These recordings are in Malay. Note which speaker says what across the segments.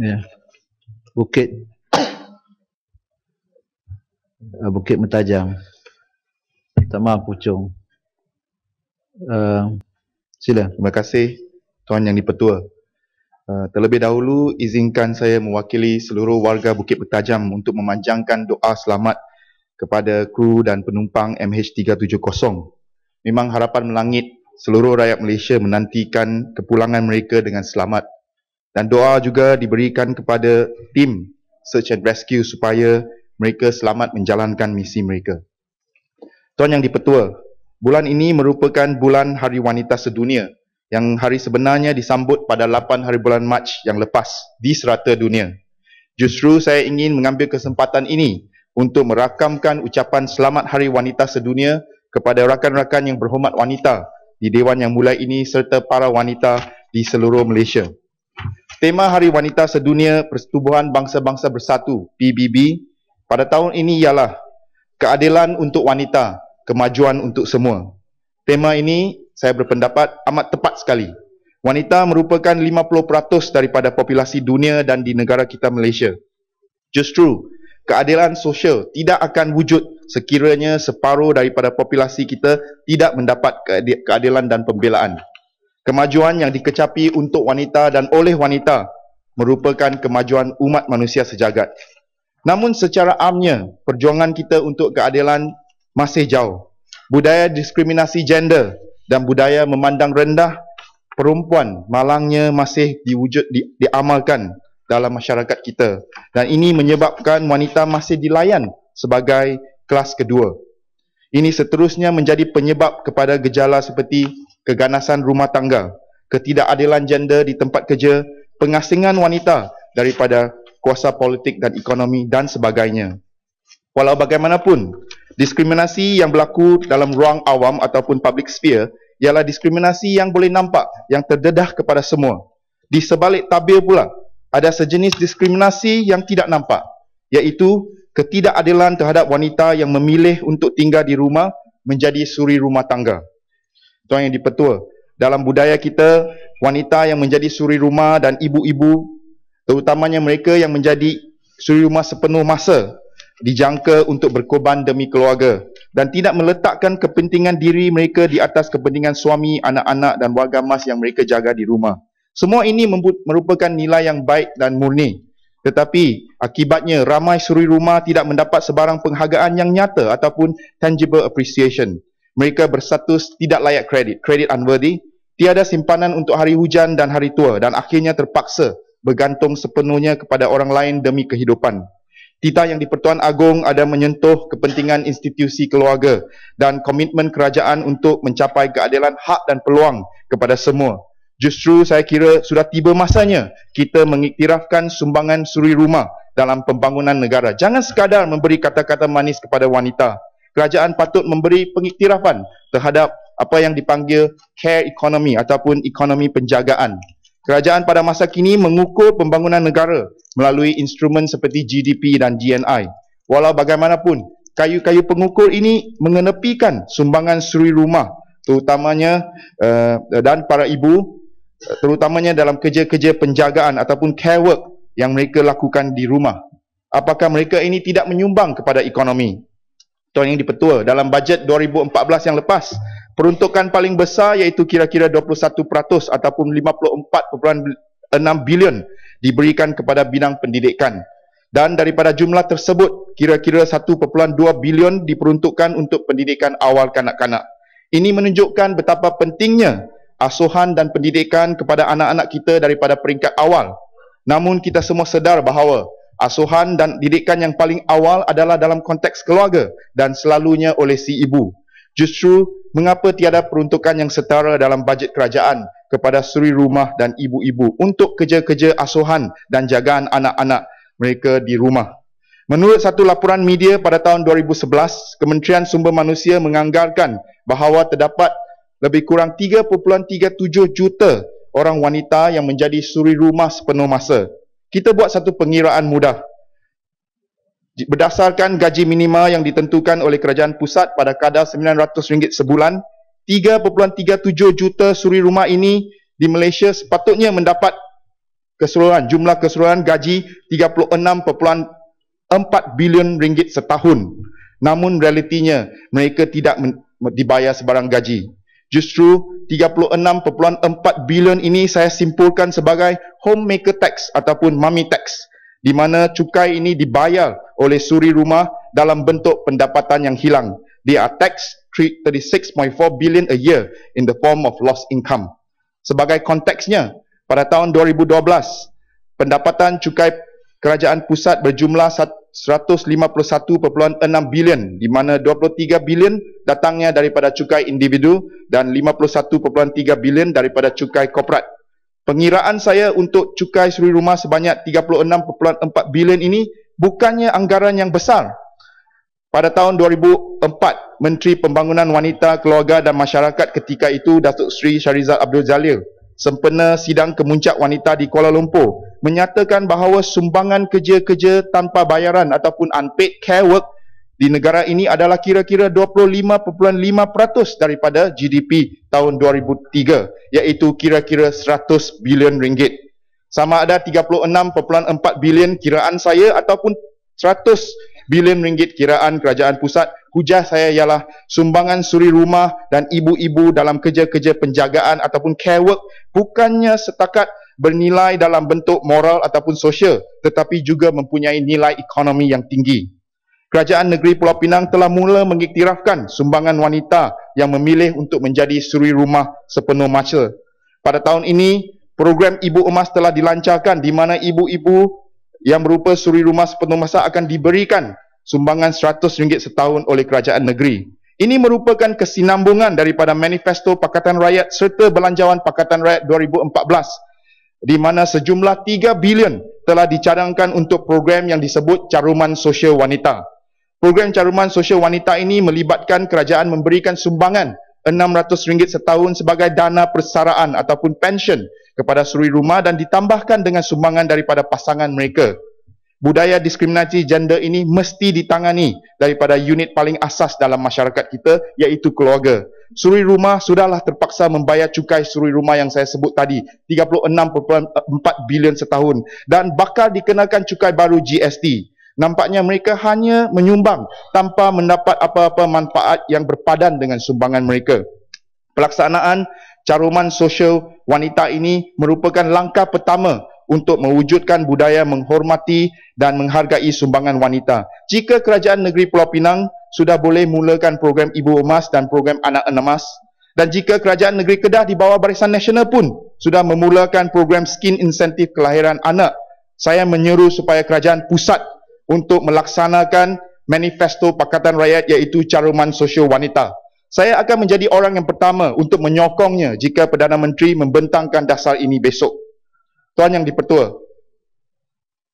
Speaker 1: Ya. Bukit Bukit Mentajam. Tak maaf Puchong. Sila.
Speaker 2: Terima kasih Tuan Yang di-Pertua. Terlebih dahulu izinkan saya mewakili seluruh warga Bukit Mentajam untuk memanjangkan doa selamat kepada kru dan penumpang MH370. Memang harapan melangit, seluruh rakyat Malaysia menantikan kepulangan mereka dengan selamat. Dan doa juga diberikan kepada tim Search and Rescue supaya mereka selamat menjalankan misi mereka. Tuan Yang di-Pertua, bulan ini merupakan bulan Hari Wanita Sedunia yang hari sebenarnya disambut pada 8 hari bulan Mac yang lepas di serata dunia. Justru saya ingin mengambil kesempatan ini untuk merakamkan ucapan Selamat Hari Wanita Sedunia kepada rakan-rakan yang berhormat wanita di Dewan yang mulai ini serta para wanita di seluruh Malaysia. Tema Hari Wanita Sedunia Persetubuhan Bangsa-Bangsa Bersatu PBB pada tahun ini ialah Keadilan untuk Wanita, Kemajuan untuk Semua. Tema ini saya berpendapat amat tepat sekali. Wanita merupakan 50% daripada populasi dunia dan di negara kita Malaysia. Justru, keadilan sosial tidak akan wujud sekiranya separuh daripada populasi kita tidak mendapat keadilan dan pembelaan. Kemajuan yang dikecapi untuk wanita dan oleh wanita merupakan kemajuan umat manusia sejagat. Namun secara amnya, perjuangan kita untuk keadilan masih jauh. Budaya diskriminasi gender dan budaya memandang rendah perempuan malangnya masih diamalkan dalam masyarakat kita, dan ini menyebabkan wanita masih dilayan sebagai kelas kedua. Ini seterusnya menjadi penyebab kepada gejala seperti keganasan rumah tangga, ketidakadilan gender di tempat kerja, pengasingan wanita daripada kuasa politik dan ekonomi dan sebagainya. Walau bagaimanapun, diskriminasi yang berlaku dalam ruang awam ataupun public sphere ialah diskriminasi yang boleh nampak, yang terdedah kepada semua. Di sebalik tabir pula, ada sejenis diskriminasi yang tidak nampak, iaitu ketidakadilan terhadap wanita yang memilih untuk tinggal di rumah menjadi suri rumah tangga. Tuan Yang di-Pertua, dalam budaya kita, wanita yang menjadi suri rumah dan ibu-ibu, terutamanya mereka yang menjadi suri rumah sepenuh masa, dijangka untuk berkorban demi keluarga dan tidak meletakkan kepentingan diri mereka di atas kepentingan suami, anak-anak dan warga mas yang mereka jaga di rumah. Semua ini merupakan nilai yang baik dan murni. Tetapi akibatnya ramai suri rumah tidak mendapat sebarang penghargaan yang nyata ataupun tangible appreciation. Mereka berstatus tidak layak kredit unworthy, tiada simpanan untuk hari hujan dan hari tua dan akhirnya terpaksa bergantung sepenuhnya kepada orang lain demi kehidupan. Titah Yang di-Pertuan Agong ada menyentuh kepentingan institusi keluarga dan komitmen kerajaan untuk mencapai keadilan hak dan peluang kepada semua. Justru saya kira sudah tiba masanya kita mengiktirafkan sumbangan suri rumah dalam pembangunan negara. Jangan sekadar memberi kata-kata manis kepada wanita. Kerajaan patut memberi pengiktirafan terhadap apa yang dipanggil care economy ataupun ekonomi penjagaan. Kerajaan pada masa kini mengukur pembangunan negara melalui instrumen seperti GDP dan GNI. Walau bagaimanapun, kayu-kayu pengukur ini mengenepikan sumbangan suri rumah terutamanya dan para ibu, terutamanya dalam kerja-kerja penjagaan ataupun care work yang mereka lakukan di rumah. Apakah mereka ini tidak menyumbang kepada ekonomi? Tuan Yang di-Pertua, dalam bajet 2014 yang lepas, peruntukan paling besar iaitu kira-kira 21% ataupun 54.6 bilion diberikan kepada bidang pendidikan. Dan daripada jumlah tersebut, kira-kira 1.2 bilion diperuntukkan untuk pendidikan awal kanak-kanak. Ini menunjukkan betapa pentingnya asuhan dan pendidikan kepada anak-anak kita daripada peringkat awal. Namun kita semua sedar bahawa asuhan dan didikan yang paling awal adalah dalam konteks keluarga dan selalunya oleh si ibu. Justru, mengapa tiada peruntukan yang setara dalam bajet kerajaan kepada suri rumah dan ibu-ibu untuk kerja-kerja asuhan dan jagaan anak-anak mereka di rumah? Menurut satu laporan media pada tahun 2011, Kementerian Sumber Manusia menganggarkan bahawa terdapat lebih kurang 3.37 juta orang wanita yang menjadi suri rumah sepenuh masa. Kita buat satu pengiraan mudah. Berdasarkan gaji minima yang ditentukan oleh kerajaan pusat pada kadar RM900 sebulan, 3.37 juta suri rumah ini di Malaysia sepatutnya mendapat jumlah keseluruhan gaji 36.4 bilion ringgit setahun. Namun realitinya mereka tidak dibayar sebarang gaji. Justru 36.4 bilion ini saya simpulkan sebagai homemaker tax ataupun mummy tax, di mana cukai ini dibayar oleh suri rumah dalam bentuk pendapatan yang hilang. They are taxed 36.4 billion a year in the form of lost income. Sebagai konteksnya, pada tahun 2012, pendapatan cukai kerajaan pusat berjumlah 151.6 bilion, di mana 23 bilion datangnya daripada cukai individu dan 51.3 bilion daripada cukai korporat. Pengiraan saya untuk cukai suri rumah sebanyak 36.4 bilion ini bukannya anggaran yang besar. Pada tahun 2004, Menteri Pembangunan Wanita, Keluarga dan Masyarakat ketika itu, Datuk Seri Shahrizal Abdul Jalil, sempena sidang kemuncak wanita di Kuala Lumpur, menyatakan bahawa sumbangan kerja-kerja tanpa bayaran ataupun unpaid care work di negara ini adalah kira-kira 25.5% daripada GDP tahun 2003, iaitu kira-kira 100 bilion ringgit. Sama ada 36.4 bilion kiraan saya ataupun 100 bilion ringgit kiraan kerajaan pusat. Hujah saya ialah sumbangan suri rumah dan ibu-ibu dalam kerja-kerja penjagaan ataupun care work bukannya setakat bernilai dalam bentuk moral ataupun sosial, tetapi juga mempunyai nilai ekonomi yang tinggi. Kerajaan Negeri Pulau Pinang telah mula mengiktirafkan sumbangan wanita yang memilih untuk menjadi suri rumah sepenuh masa. Pada tahun ini, program Ibu Emas telah dilancarkan di mana ibu-ibu yang berupa suri rumah sepenuh masa akan diberikan sumbangan RM100 setahun oleh kerajaan negeri. Ini merupakan kesinambungan daripada Manifesto Pakatan Rakyat serta Belanjawan Pakatan Rakyat 2014, di mana sejumlah 3 bilion telah dicadangkan untuk program yang disebut Caruman Sosial Wanita. Program Caruman Sosial Wanita ini melibatkan kerajaan memberikan sumbangan RM600 setahun sebagai dana persaraan ataupun pension kepada suri rumah dan ditambahkan dengan sumbangan daripada pasangan mereka. Budaya diskriminasi gender ini mesti ditangani daripada unit paling asas dalam masyarakat kita, iaitu keluarga. Suri rumah sudahlah terpaksa membayar cukai suri rumah yang saya sebut tadi, 36.4 bilion setahun, dan bakal dikenakan cukai baru GST. Nampaknya mereka hanya menyumbang tanpa mendapat apa-apa manfaat yang berpadan dengan sumbangan mereka. Pelaksanaan Caruman Sosial Wanita ini merupakan langkah pertama untuk mewujudkan budaya menghormati dan menghargai sumbangan wanita. Jika Kerajaan Negeri Pulau Pinang sudah boleh mulakan program Ibu Emas dan program Anak Emas, dan jika Kerajaan Negeri Kedah di bawah Barisan Nasional pun sudah memulakan program Skin Insentif Kelahiran Anak, saya menyeru supaya Kerajaan Pusat untuk melaksanakan Manifesto Pakatan Rakyat iaitu Caruman Sosial Wanita. Saya akan menjadi orang yang pertama untuk menyokongnya jika Perdana Menteri membentangkan dasar ini besok. Tuan Yang di-Pertua.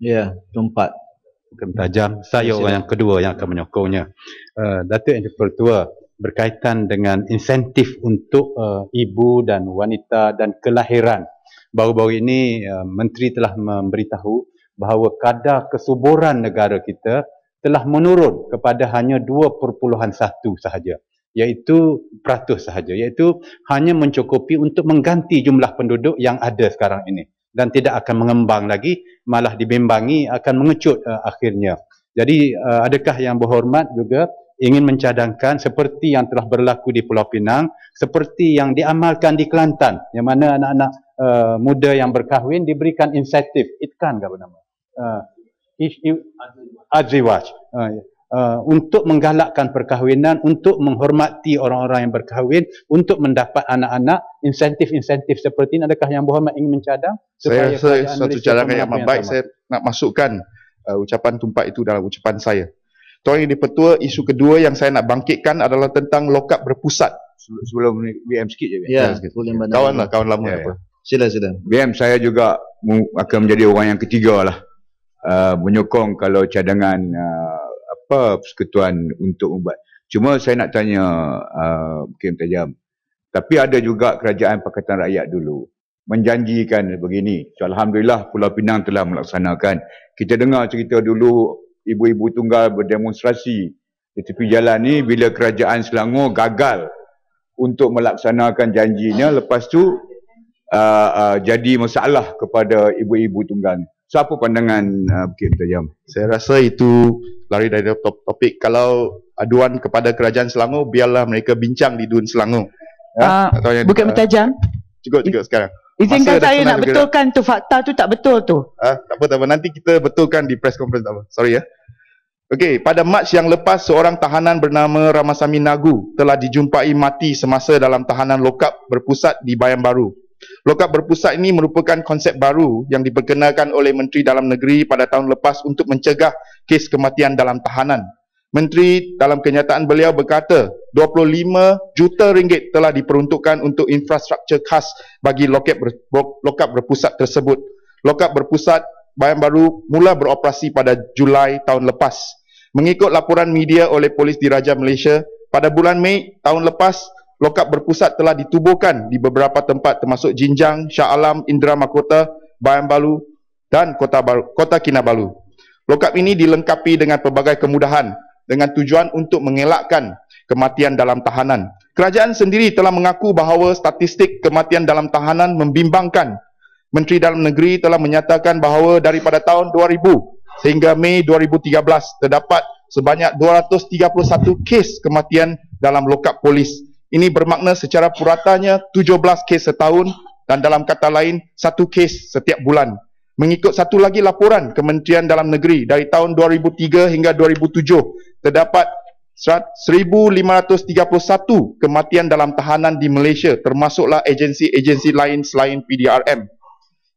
Speaker 1: Ya, tempat.
Speaker 3: Bukan tajam. Saya orang yang kedua yang akan menyokongnya. Datuk Yang di-Pertua, berkaitan dengan insentif untuk ibu dan wanita dan kelahiran. Baru-baru ini Menteri telah memberitahu bahawa kadar kesuburan negara kita telah menurun kepada hanya 2.1 sahaja, iaitu peratus sahaja, iaitu hanya mencukupi untuk mengganti jumlah penduduk yang ada sekarang ini dan tidak akan mengembang lagi, malah dibimbangi akan mengecut akhirnya. Jadi adakah yang berhormat juga ingin mencadangkan seperti yang telah berlaku di Pulau Pinang, seperti yang diamalkan di Kelantan, yang mana anak-anak muda yang berkahwin diberikan insentif, itkan ke apa nama? Azziwaj, untuk menggalakkan perkahwinan, untuk menghormati orang-orang yang berkahwin, untuk mendapat anak-anak, insentif-insentif seperti ini. Adakah yang berhormat ingin mencadang?
Speaker 2: Saya rasa satu cadangan yang baik, saya nak masukkan ucapan tumpak itu dalam ucapan saya. Tuan Yang di-Pertua, isu kedua yang saya nak bangkitkan adalah tentang lokap berpusat.
Speaker 4: Sebelum BM sikit je.
Speaker 1: Ya,
Speaker 2: kawan lama.
Speaker 4: Ya.
Speaker 1: Sila.
Speaker 4: BM saya juga akan menjadi orang yang ketiga lah. Menyokong kalau cadangan persekutuan untuk ubat. Cuma saya nak tanya Kim Tajam. Tapi ada juga Kerajaan Pakatan Rakyat dulu menjanjikan begini. So, Alhamdulillah Pulau Pinang telah melaksanakan. Kita dengar cerita dulu ibu-ibu tunggal berdemonstrasi di tepi jalan ni bila Kerajaan Selangor gagal untuk melaksanakan janjinya. Lepas tu jadi masalah kepada ibu-ibu tunggal. So, apa pandangan Bukit Bertajam?
Speaker 2: Saya rasa itu lari dari topik. Kalau aduan kepada Kerajaan Selangor, biarlah mereka bincang di Dun Selangor. Atau yang
Speaker 5: Bukit Bertajam.
Speaker 2: Cukup sekarang.
Speaker 5: Izinkan
Speaker 2: Masa
Speaker 5: saya
Speaker 2: dah
Speaker 5: nak
Speaker 2: senang
Speaker 5: betulkan tu fakta tu tak betul tu.
Speaker 2: Tak apa. Nanti kita betulkan di press conference. Tak apa. Sorry ya. Okey, pada Mac yang lepas, seorang tahanan bernama Ramasamy Nagu telah dijumpai mati semasa dalam tahanan lokap berpusat di Bayan Baru. Lokap berpusat ini merupakan konsep baru yang diperkenalkan oleh Menteri Dalam Negeri pada tahun lepas untuk mencegah kes kematian dalam tahanan. Menteri dalam kenyataan beliau berkata, 25 juta ringgit telah diperuntukkan untuk infrastruktur khas bagi lokap berpusat tersebut. Lokap berpusat Bayan Baru mula beroperasi pada Julai tahun lepas. Mengikut laporan media oleh Polis Diraja Malaysia, pada bulan Mei tahun lepas, lokap berpusat telah ditubuhkan di beberapa tempat termasuk Jinjang, Shah Alam, Indra Mahkota, Bayan Baru dan Kota Kinabalu. Lokap ini dilengkapi dengan pelbagai kemudahan dengan tujuan untuk mengelakkan kematian dalam tahanan. Kerajaan sendiri telah mengaku bahawa statistik kematian dalam tahanan membimbangkan. Menteri Dalam Negeri telah menyatakan bahawa daripada tahun 2000 sehingga Mei 2013 terdapat sebanyak 231 kes kematian dalam lokap polis. Ini bermakna secara puratanya 17 kes setahun dan dalam kata lain 1 kes setiap bulan. Mengikut satu lagi laporan Kementerian Dalam Negeri dari tahun 2003 hingga 2007 terdapat 1,531 kematian dalam tahanan di Malaysia, termasuklah agensi-agensi lain selain PDRM.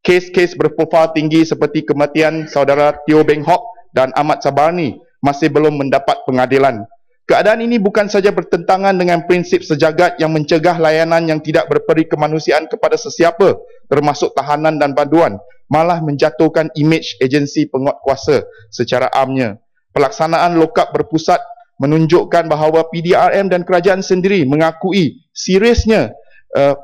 Speaker 2: Kes-kes berprofil tinggi seperti kematian saudara Teo Beng Hock dan Ahmad Sabarni masih belum mendapat pengadilan. Keadaan ini bukan saja bertentangan dengan prinsip sejagat yang mencegah layanan yang tidak berperi kemanusiaan kepada sesiapa, termasuk tahanan dan banduan, malah menjatuhkan imej agensi penguatkuasa secara amnya. Pelaksanaan lokap berpusat menunjukkan bahawa PDRM dan kerajaan sendiri mengakui seriusnya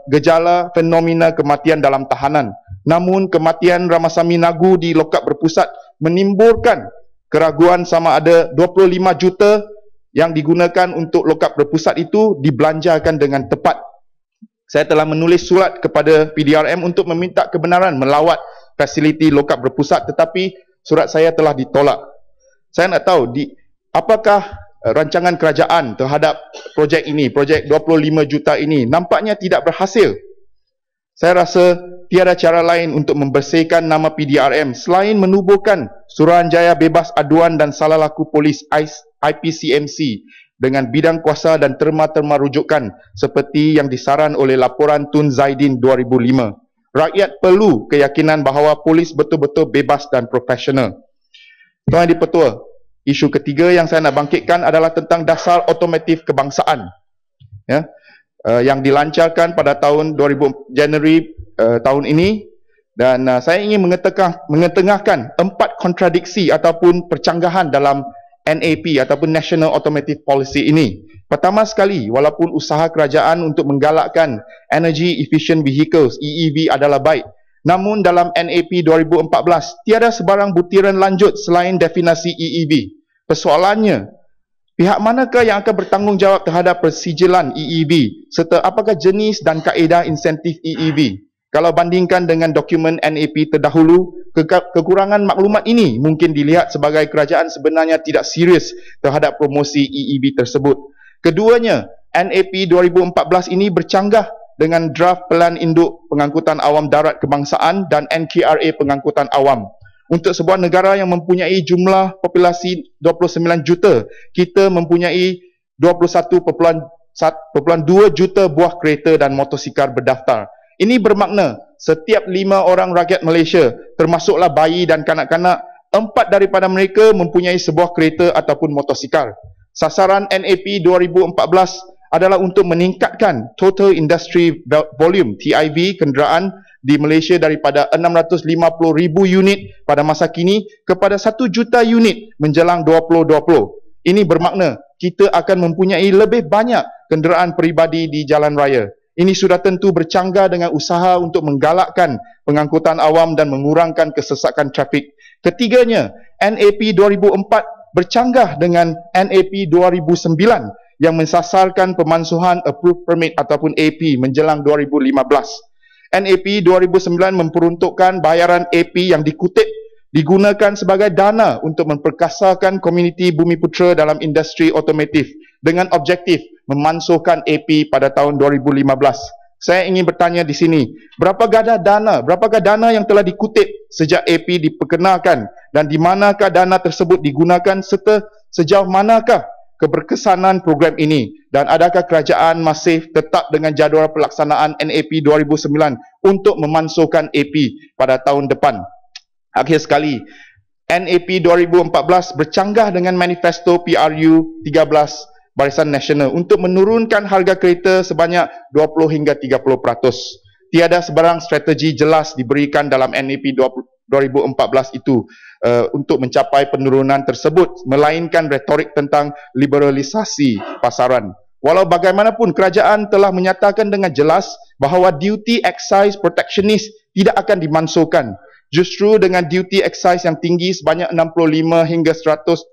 Speaker 2: gejala fenomena kematian dalam tahanan. Namun kematian Ramasamy Nagu di lokap berpusat menimbulkan keraguan sama ada 25 juta yang digunakan untuk lokap berpusat itu dibelanjakan dengan tepat. Saya telah menulis surat kepada PDRM untuk meminta kebenaran melawat fasiliti lokap berpusat, tetapi surat saya telah ditolak. Saya nak tahu apakah rancangan kerajaan terhadap projek ini, projek 25 juta ini nampaknya tidak berhasil. Saya rasa tiada cara lain untuk membersihkan nama PDRM selain menubuhkan Suruhanjaya Bebas Aduan dan Salah Laku Polis IPCMC dengan bidang kuasa dan terma-terma rujukan seperti yang disaran oleh laporan Tun Zaidin 2005. Rakyat perlu keyakinan bahawa polis betul-betul bebas dan profesional. Tuan Yang di-Pertua, isu ketiga yang saya nak bangkitkan adalah tentang dasar otomotif kebangsaan. Yang dilancarkan pada tahun 2000 Januari tahun ini, dan saya ingin mengetengahkan 4 kontradiksi ataupun percanggahan dalam NAP ataupun National Automotive Policy ini. Pertama sekali, walaupun usaha kerajaan untuk menggalakkan Energy Efficient Vehicles EEV adalah baik, namun dalam NAP 2014 tiada sebarang butiran lanjut selain definisi EEV. Persoalannya, pihak manakah yang akan bertanggungjawab terhadap persijilan EEV serta apakah jenis dan kaedah insentif EEV? Kalau bandingkan dengan dokumen NAP terdahulu, kekurangan maklumat ini mungkin dilihat sebagai kerajaan sebenarnya tidak serius terhadap promosi EEV tersebut. Keduanya, NAP 2014 ini bercanggah dengan draft Pelan Induk Pengangkutan Awam Darat Kebangsaan dan NKRA Pengangkutan Awam. Untuk sebuah negara yang mempunyai jumlah populasi 29 juta, kita mempunyai 21.2 juta buah kereta dan motosikal berdaftar. Ini bermakna setiap 5 orang rakyat Malaysia, termasuklah bayi dan kanak-kanak, 4 daripada mereka mempunyai sebuah kereta ataupun motosikal. Sasaran NAP 2014 adalah untuk meningkatkan Total Industry Volume TIV kenderaan di Malaysia daripada 650,000 unit pada masa kini kepada 1 juta unit menjelang 2020. Ini bermakna kita akan mempunyai lebih banyak kenderaan peribadi di jalan raya. Ini sudah tentu bercanggah dengan usaha untuk menggalakkan pengangkutan awam dan mengurangkan kesesakan trafik. Ketiganya, NAP 2004 bercanggah dengan NAP 2009 yang mensasarkan pemansuhan Approved Permit ataupun AP menjelang 2015. NAP 2009 memperuntukkan bayaran AP yang dikutip digunakan sebagai dana untuk memperkasakan komuniti Bumiputera dalam industri otomotif dengan objektif memansuhkan AP pada tahun 2015. Saya ingin bertanya di sini, berapakah dana yang telah dikutip sejak AP diperkenalkan dan di manakah dana tersebut digunakan serta sejauh manakah keberkesanan program ini dan adakah kerajaan masih tetap dengan jadual pelaksanaan NAP 2009 untuk memansuhkan AP pada tahun depan. Akhir sekali, NAP 2014 bercanggah dengan manifesto PRU 13 Barisan Nasional untuk menurunkan harga kereta sebanyak 20 hingga 30%. Tiada sebarang strategi jelas diberikan dalam NAP 2014 itu untuk mencapai penurunan tersebut, melainkan retorik tentang liberalisasi pasaran. Walau bagaimanapun, kerajaan telah menyatakan dengan jelas bahawa duty excise protectionist tidak akan dimansuhkan. Justru dengan duty excise yang tinggi sebanyak 65 hingga 105%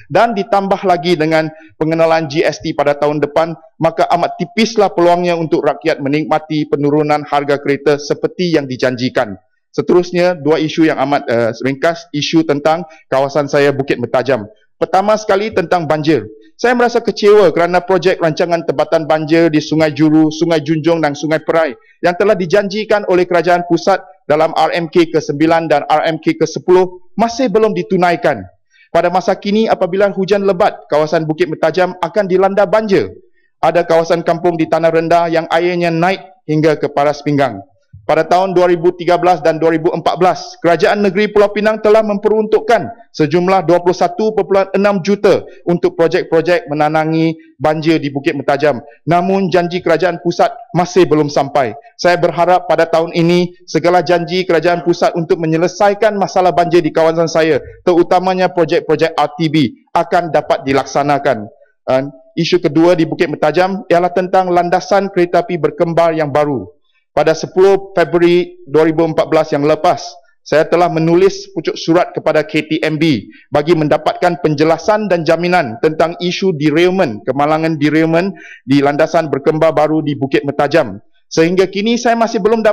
Speaker 2: dan ditambah lagi dengan pengenalan GST pada tahun depan, maka amat tipislah peluangnya untuk rakyat menikmati penurunan harga kereta seperti yang dijanjikan. Seterusnya, dua isu yang amat ringkas, isu tentang kawasan saya Bukit Mertajam. Pertama sekali tentang banjir. Saya merasa kecewa kerana projek rancangan tempatan banjir di Sungai Juru, Sungai Junjung dan Sungai Perai yang telah dijanjikan oleh kerajaan pusat dalam RMK ke-9 dan RMK ke-10 masih belum ditunaikan. Pada masa kini, apabila hujan lebat, kawasan Bukit Mertajam akan dilanda banjir. Ada kawasan kampung di tanah rendah yang airnya naik hingga ke paras pinggang. Pada tahun 2013 dan 2014, Kerajaan Negeri Pulau Pinang telah memperuntukkan sejumlah 21.6 juta untuk projek-projek menanangi banjir di Bukit Mertajam. Namun janji kerajaan pusat masih belum sampai. Saya berharap pada tahun ini segala janji kerajaan pusat untuk menyelesaikan masalah banjir di kawasan saya, terutamanya projek-projek RTB, akan dapat dilaksanakan. Isu kedua di Bukit Mertajam ialah tentang landasan kereta api berkembar yang baru. Pada 10 Februari 2014 yang lepas, saya telah menulis pucuk surat kepada KTMB bagi mendapatkan penjelasan dan jaminan tentang isu derailment, kemalangan derailment di landasan berkembar baru di Bukit Mertajam. Sehingga kini saya masih belum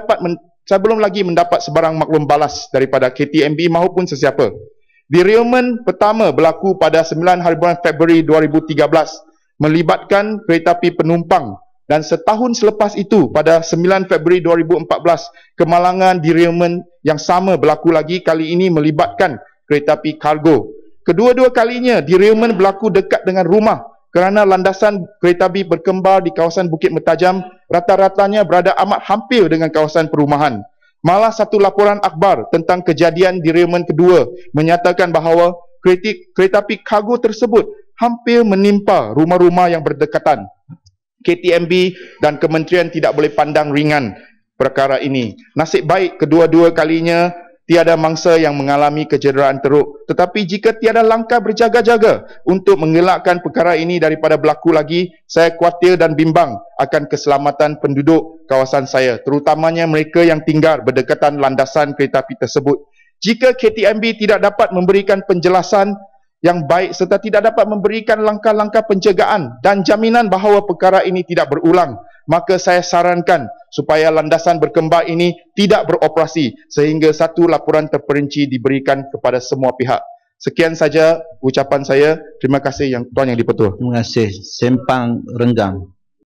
Speaker 2: lagi mendapat sebarang maklum balas daripada KTMB maupun sesiapa. Derailment pertama berlaku pada 9 hari bulan Februari 2013 melibatkan kereta api penumpang. Dan setahun selepas itu, pada 9 Februari 2014, kemalangan derailment yang sama berlaku lagi, kali ini melibatkan kereta api kargo. Kedua-dua kalinya, derailment berlaku dekat dengan rumah kerana landasan kereta api berkembar di kawasan Bukit Mertajam rata-ratanya berada amat hampir dengan kawasan perumahan. Malah satu laporan akhbar tentang kejadian derailment kedua menyatakan bahawa kereta api kargo tersebut hampir menimpa rumah-rumah yang berdekatan. KTMB dan kementerian tidak boleh pandang ringan perkara ini. Nasib baik kedua-dua kalinya tiada mangsa yang mengalami kecederaan teruk. Tetapi jika tiada langkah berjaga-jaga untuk mengelakkan perkara ini daripada berlaku lagi, saya khawatir dan bimbang akan keselamatan penduduk kawasan saya, terutamanya mereka yang tinggal berdekatan landasan kereta api tersebut. Jika KTMB tidak dapat memberikan penjelasan yang baik serta tidak dapat memberikan langkah-langkah pencegahan dan jaminan bahawa perkara ini tidak berulang, maka saya sarankan supaya landasan berkembar ini tidak beroperasi sehingga satu laporan terperinci diberikan kepada semua pihak. Sekian saja ucapan saya. Terima kasih Tuan Yang di-Pertua.
Speaker 1: Terima kasih. Sempang Renggang.